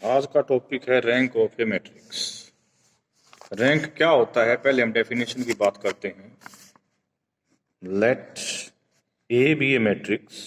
आज का टॉपिक है rank of A matrix. Rank क्या होता है, पहले हम डेफिनेशन की बात करते हैं। Let A be a matrix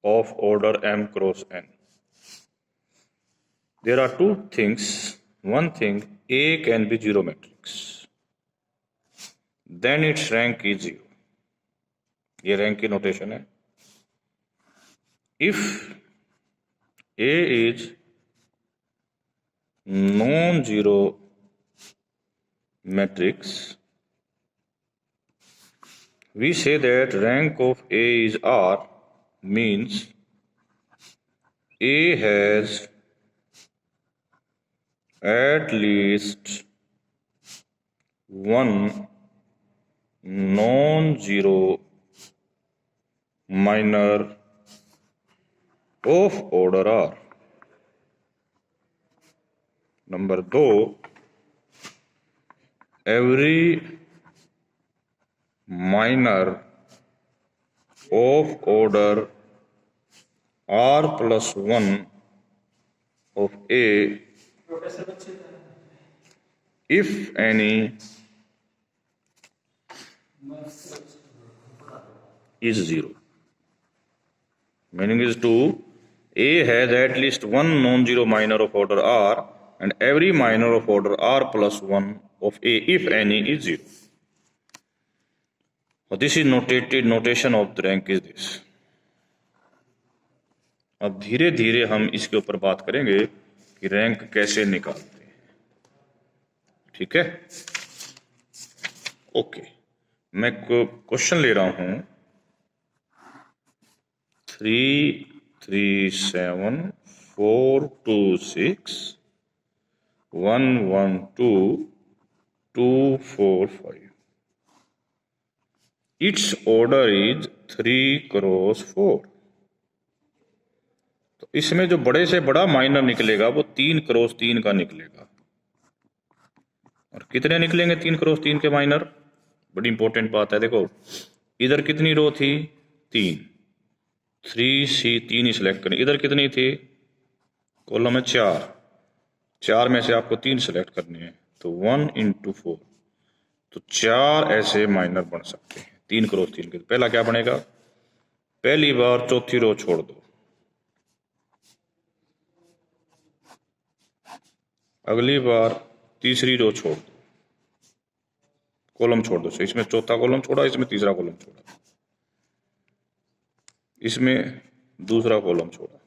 of order m cross n. There are two things. One thing, A can be zero matrix. Then its rank is zero. ये रैंक की नोटेशन है। If A is non-zero matrix, we say that rank of A is R, means A has at least one non-zero minor of order R. Number 2, every minor of order R plus 1 of A, if any, is zero. Meaning is 2, A has at least one non-zero minor of order R, and every minor of order R plus 1 of A, if any, is zero. So this is notation of the rank is this. अब धीरे धीरे हम इसके ऊपर बात करेंगे कि rank कैसे निकालते हैं। ठीक है, ओके। मैं क्वेश्चन ले रहा हूं 3 3 7 4 2 6 1 1 2 2 4 5। It's order is 3 cross 4। तो इसमें जो बड़े से बड़ा माइनर निकलेगा वो 3 क्रॉस 3 का निकलेगा। और कितने निकलेंगे 3 क्रॉस 3 के माइनर? बड़ी इंपॉर्टेंट बात है। देखो इधर कितनी रो थी? 3, 3C 3 ही सिलेक्ट करें। इधर कितनी थी? कॉलम में 4, 4 में से आपको 3 सिलेक्ट करनी है, तो 1 × 4, तो 4 ऐसे माइनर बन सकते हैं 3 क्रॉस 3 के। पहला क्या बनेगा? पहली बार चौथी रो छोड़ दो, अगली बार तीसरी रो छोड़ दो, कॉलम छोड़ दो। इसमें चौथा कॉलम छोड़ा, इसमें तीसरा कॉलम छोड़ा, इसमें दूसरा कॉलम छोड़ा।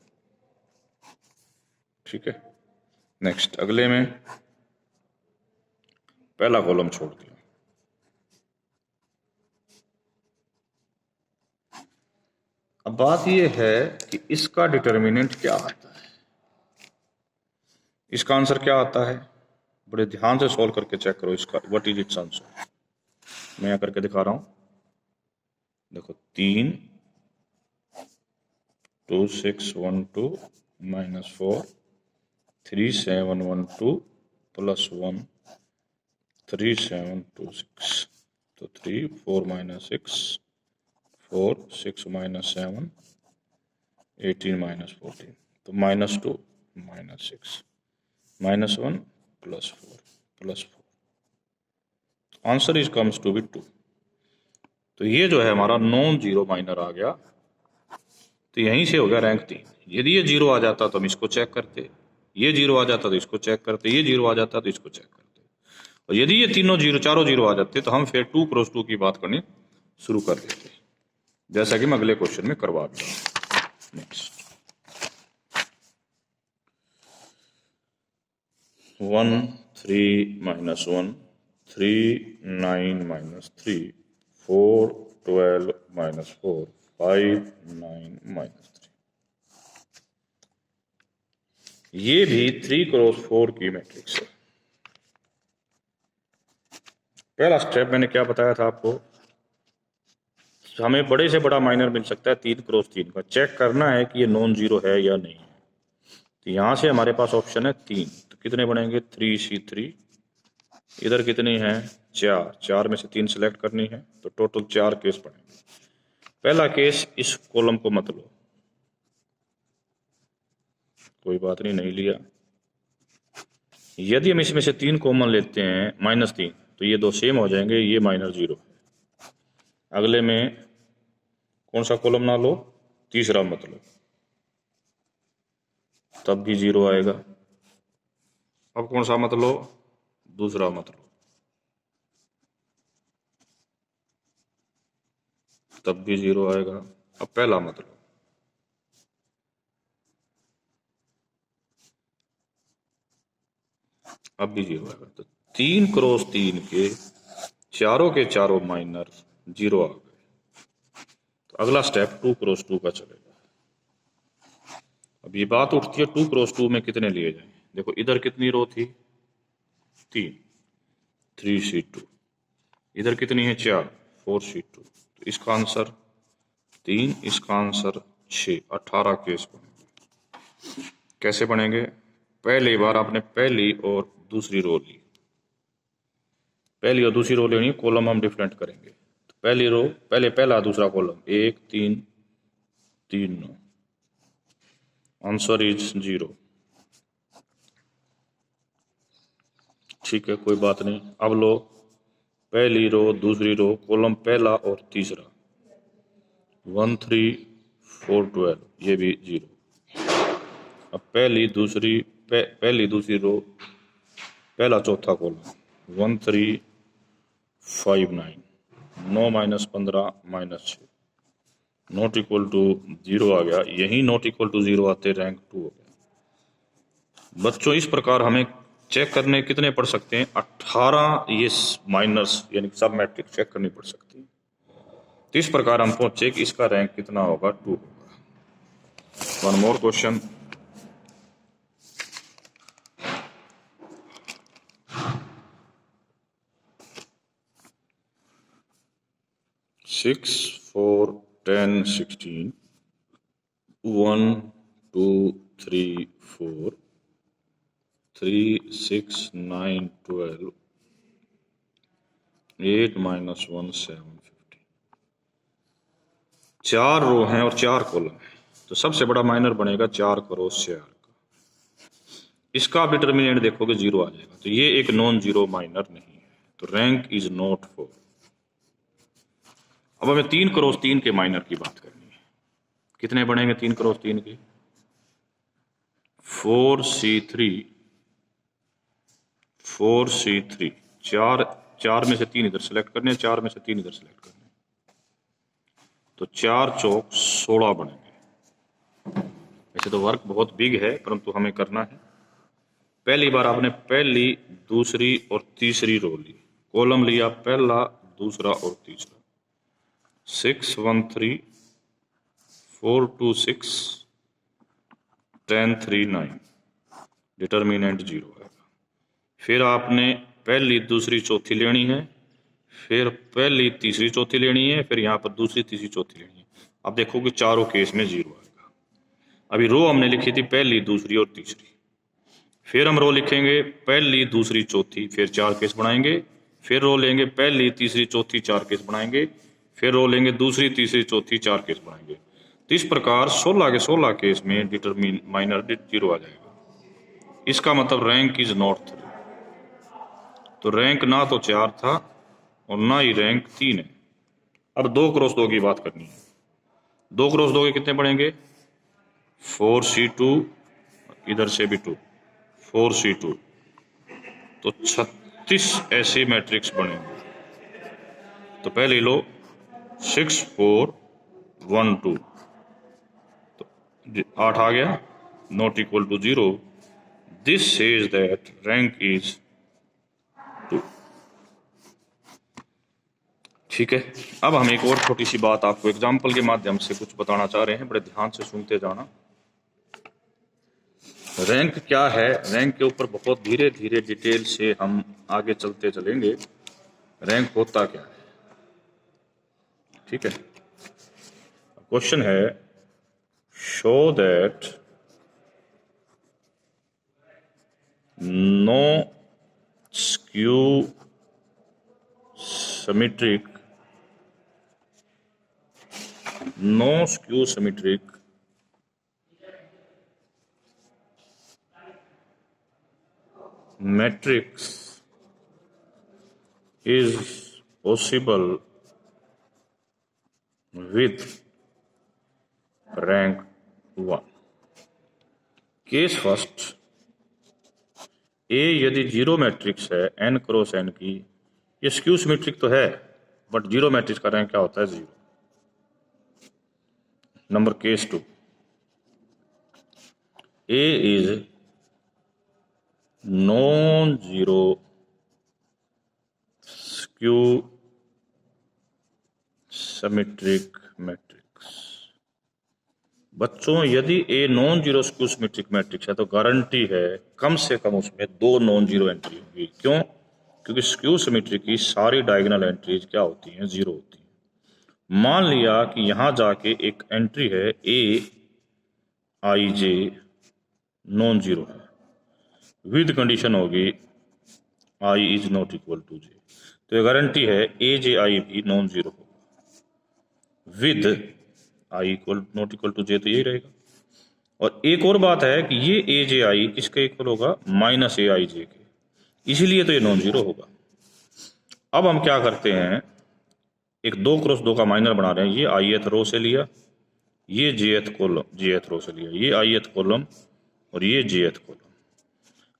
ठीक है, नेक्स्ट अगले में पहला कॉलम छोड़ दिया। अब बात यह है कि इसका डिटर्मिनेंट क्या आता है, इसका आंसर क्या आता है। बड़े ध्यान से सॉल्व करके चेक करो इसका, व्हाट इज इट्स आंसर। मैं यहां करके दिखा रहा हूं, देखो 3 2 6 1 2 -4 3 7 1 2 +1 3 7 2 6, तो 3 4 -6 4 6 -7 18 -14, तो -2 -6 -1 +4 +4, answer is comes to be 2। तो ये जो है हमारा नॉन जीरो माइनर आ गया, तो यहीं से हो गया रैंक 3। यदि ये 0 आ जाता तो हम इसको चेक करते, ये 0 आ जाता तो इसको चेक करते, ये 0 आ जाता तो इसको चेक करते, और यदि ये तीनों 0 चारों 0 आ जाते तो हम फिर 2 क्रॉस 2 की बात करनी शुरू कर देते, जैसा कि मैं अगले क्वेश्चन में करवा भी रहा हूं। नेक्स्ट 1 3 -1 3 9 -3 4 12 -4 5 9 -3। ये भी 3 क्रॉस 4 की मैट्रिक्स है। पहला स्टेप मैंने क्या बताया था आपको, हमें बड़े से बड़ा माइनर मिल सकता है 3 क्रॉस 3 का। चेक करना है कि ये नॉन जीरो है या नहीं है। तो यहां से हमारे पास ऑप्शन है 3, तो कितने बनेंगे? 3C3। इधर कितनी है? 4, 4 में से 3 सिलेक्ट करनी है, तो टोटल 4 केस पड़ेंगे। पहला केस, इस कॉलम को मत लो, कोई बात नहीं, नहीं लिया। यदि हम इसमें से 3 कॉमन लेते हैं -3, तो ये दो सेम हो जाएंगे, ये -0। अगले में कौन सा कॉलम ना लो? तीसरा मत लो, तब भी 0 आएगा। अब कौन सा मत लो? दूसरा मत लो, तब भी 0 आएगा। अब पहला मत लो, अब भी 0 आएगा। तो 3 क्रॉस 3 के चारों माइनर 0 आ गए। तो अगला स्टेप 2 क्रॉस 2 का चलेगा। अब ये बात उठती है 2 क्रॉस 2 में कितने लिए जाएं? देखो इधर कितनी रो थी? 3, 3C2। इधर कितनी है? 4, 4C2। तो इसका आंसर 3, इसका आंसर 6, 18 केस बनेंगे। कैसे बनेंगे? पहली बार आपने पहली और दूसरी रो ली, पहली और दूसरी रो लेनी, कॉलम हम डिफरेंट करेंगे। तो पहली रो, पहले पहला दूसरा कॉलम, 1 3 3 9, आंसर इज 0। ठीक है, कोई बात नहीं। अब लो पहली रो दूसरी रो, कॉलम पहला और तीसरा, 1 3 4 12, ये भी 0। अब पहली दूसरी रो, पहला चौथा कॉलम, 1 3 5 9, 9 -15 -6, नॉट इक्वल टू 0 आ गया। यही नॉट इक्वल टू 0 आते रैंक 2 हो गया। बच्चों इस प्रकार हमें चेक करने कितने पड़ सकते हैं? 18 ये माइनर्स यानी सब मैट्रिक्स चेक करनी पड़ सकती है। तो इस प्रकार हम पहुंचे कि इसका रैंक कितना होगा? 2 होगा। One more question. सिक्स 4 10 16, 1 2 3 4, 3 6 9 12, 8 -1 7 50। 4 रो हैं और 4 कॉलम हैं, तो सबसे बड़ा माइनर बनेगा 4 क्रॉस 4 का। इसका डिटर्मिनेंट देखोगे 0 आ जाएगा। तो ये एक नॉन जीरो माइनर नहीं है, तो रैंक इज नॉट 4। अब हमें 3 क्रॉस 3 के माइनर की बात करनी है। कितने बनेंगे 3 क्रॉस 3 के? 4C3, 4C3। 4 में से 3 इधर सेलेक्ट करने, 4 में से 3 इधर सेलेक्ट करने, तो 4 चौक 16 बनेंगे। वैसे तो वर्क बहुत बिग है, परंतु हमें करना है। पहली बार आपने पहली दूसरी और तीसरी रो ली, कॉलम लिया पहला दूसरा और तीसरा, 6 1 3 4 2 6 10 3 9, डिटर्मिनेंट 0 आएगा। फिर आपने पहली दूसरी चौथी लेनी है, फिर पहली तीसरी चौथी लेनी है, फिर यहाँ पर दूसरी तीसरी चौथी लेनी है। अब देखोगे चारों केस में 0 आएगा। अभी रो हमने लिखी थी पहली दूसरी और तीसरी, फिर हम रो लिखेंगे पहली दूसरी चौथी, फिर 4 केस बनाएंगे, फिर रो लेंगे पहली तीसरी चौथी 4 केस बनाएंगे, फिर रो लेंगे दूसरी तीसरी चौथी 4 केस बनाएंगे। तो इस प्रकार 16 के 16 केस में डिटरमिन माइनर 0 आ जाएगा। इसका मतलब रैंक इज नॉट 3। तो रैंक ना तो 4 था और ना ही रैंक 3 है। अब 2 क्रॉस 2 की बात करनी है। 2 क्रॉस 2 के कितने पड़ेंगे? 4C2, इधर से भी 2, 4C2। तो 36 ऐसे मैट्रिक्स बनेंगे। तो पहले लो 6 4 1 2, तो 8 आ गया, not equal to 0। This says that rank is 2। ठीक है। अब हम एक और छोटी सी बात आपको एग्जाम्पल के माध्यम से कुछ बताना चाह रहे हैं, बड़े ध्यान से सुनते जाना। रैंक क्या है, रैंक के ऊपर बहुत धीरे धीरे डिटेल से हम आगे चलते चलेंगे। रैंक होता क्या है? ठीक है। क्वेश्चन है, show that no skew symmetric matrix is possible with rank 1. Case first, A यदि जीरो मैट्रिक्स है n क्रॉस n की, ये स्क्यू सिमेट्रिक तो है बट जीरो मैट्रिक्स का रैंक क्या होता है? 0. Number case 2, A is non zero skew symmetric matrix. बच्चों, यदि A non zero skew symmetric matrix है तो गारंटी है कम से कम उसमें 2 नॉन जीरो एंट्री होगी. क्यों? क्योंकि स्क्यू सिमेट्रिक की सारी डायगोनल एंट्रीज क्या होती हैं? 0 होती हैं. मान लिया कि यहां जाके एक एंट्री है a I j non zero है, विद कंडीशन होगी i is not equal to j. तो ये गारंटी है ए जे आई भी नॉन जीरो होगा with i equal not equal to j, तो यही रहेगा. और एक और बात है कि ये ए जे आई किसके इक्वल होगा? माइनस ए आई जे के, इसीलिए तो ये नॉन जीरो होगा. अब हम क्या करते हैं, एक 2 क्रॉस 2 का माइनर बना रहे हैं. ये आईएथ रो से लिया, ये जेएथ कॉलम, जेएथ रो से लिया, ये आईएथ कॉलम और ये जेएथ कॉलम.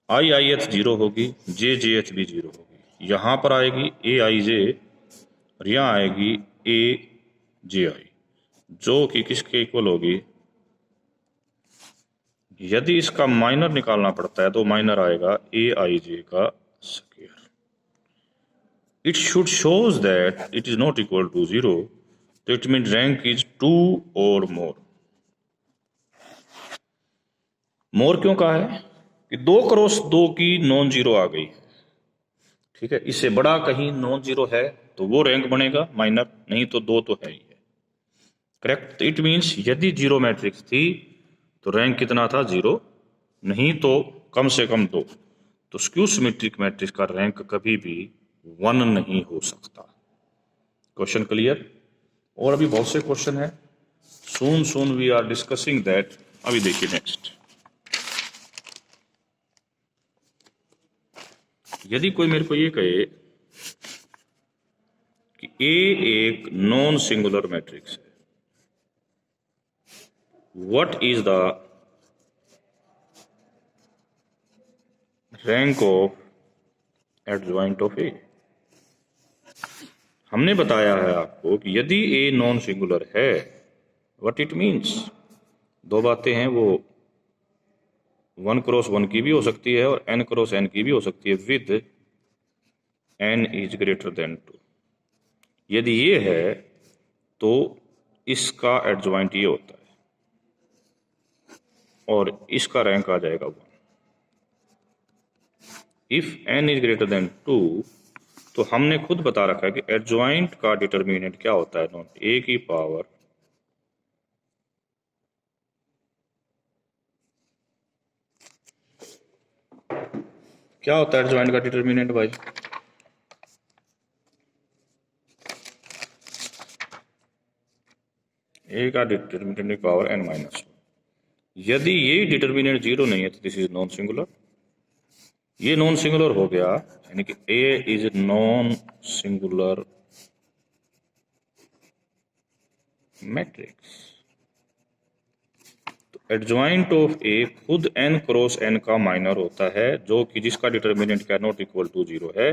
आई आईएथ 0 होगी, जे जेएथ भी 0 होगी. यहां पर आएगी ए आई जे और यहां आएगी ए जे आई, जो कि किसके इक्वल होगी? यदि इसका माइनर निकालना पड़ता है तो माइनर आएगा ए आई जे का square. It should shows that it is not equal to 0, तो इट मीन रैंक इज 2 और मोर. मोर क्यों कहा है? कि 2 क्रॉस 2 की नॉन जीरो आ गई है. ठीक है, इससे बड़ा कहीं नॉन जीरो है तो वो रैंक बनेगा माइनर, नहीं तो 2 तो है ही है. करेक्ट. इट मीन्स यदि जीरो मैट्रिक्स थी तो रैंक कितना था? 0, नहीं तो कम से कम 2. तो स्क्यू सिमेट्रिक मैट्रिक्स का रैंक कभी भी 1 नहीं हो सकता. Question clear? और अभी बहुत से क्वेश्चन है, soon we are discussing that. अभी देखिए नेक्स्ट, यदि कोई मेरे को ये कहे कि ए एक नॉन सिंगुलर मैट्रिक्स है, what is the rank of adjoint of A? हमने बताया है आपको कि यदि ए नॉन सिंगुलर है, व्हाट इट मीन्स, 2 बातें हैं, वो 1 क्रॉस 1 की भी हो सकती है और n क्रॉस n की भी हो सकती है, with n is greater than 2. यदि ये है तो इसका एडजॉइंट ये होता है और इसका रैंक आ जाएगा 1. If n is greater than 2, तो हमने खुद बता रखा है कि एडजॉइंट का डिटर्मिनेंट क्या होता है? नॉन a की पावर क्या होता है? एडजॉइंट का डिटर्मिनेंट भाई, a का डिटर्मिनेंट की पावर n माइनस 1. यदि ये डिटर्मिनेंट 0 नहीं है तो दिस इज नॉन सिंगुलर. ये नॉन सिंगुलर हो गया, यानी कि a is non singular matrix. तो एडजॉइंट ऑफ a खुद n क्रॉस n का माइनर होता है, जो कि जिसका डिटर्मिनेंट क्या नॉट इक्वल टू 0 है.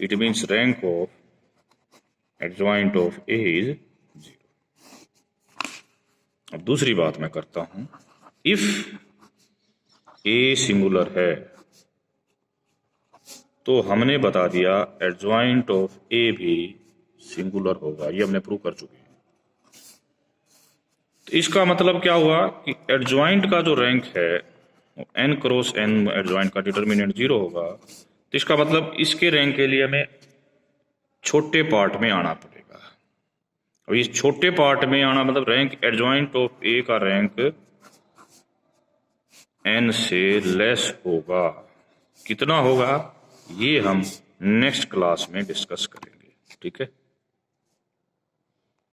It means rank of adjoint of a is 0. अब दूसरी बात मैं करता हूं, इफ a सिंगुलर है तो हमने बता दिया एडजॉइंट ऑफ a भी सिंगुलर होगा. ये हमने प्रूव कर चुके हैं. तो इसका मतलब क्या हुआ कि एडजॉइंट का जो रैंक है n क्रॉस n, एडजॉइंट का डिटर्मिनेंट 0 होगा. तो इसका मतलब इसके रैंक के लिए हमें छोटे पार्ट में आना पड़ेगा. और इस छोटे पार्ट में आना मतलब रैंक एडजॉइंट ऑफ a का रैंक n से लेस होगा. कितना होगा ये हम नेक्स्ट क्लास में डिस्कस करेंगे. ठीक है.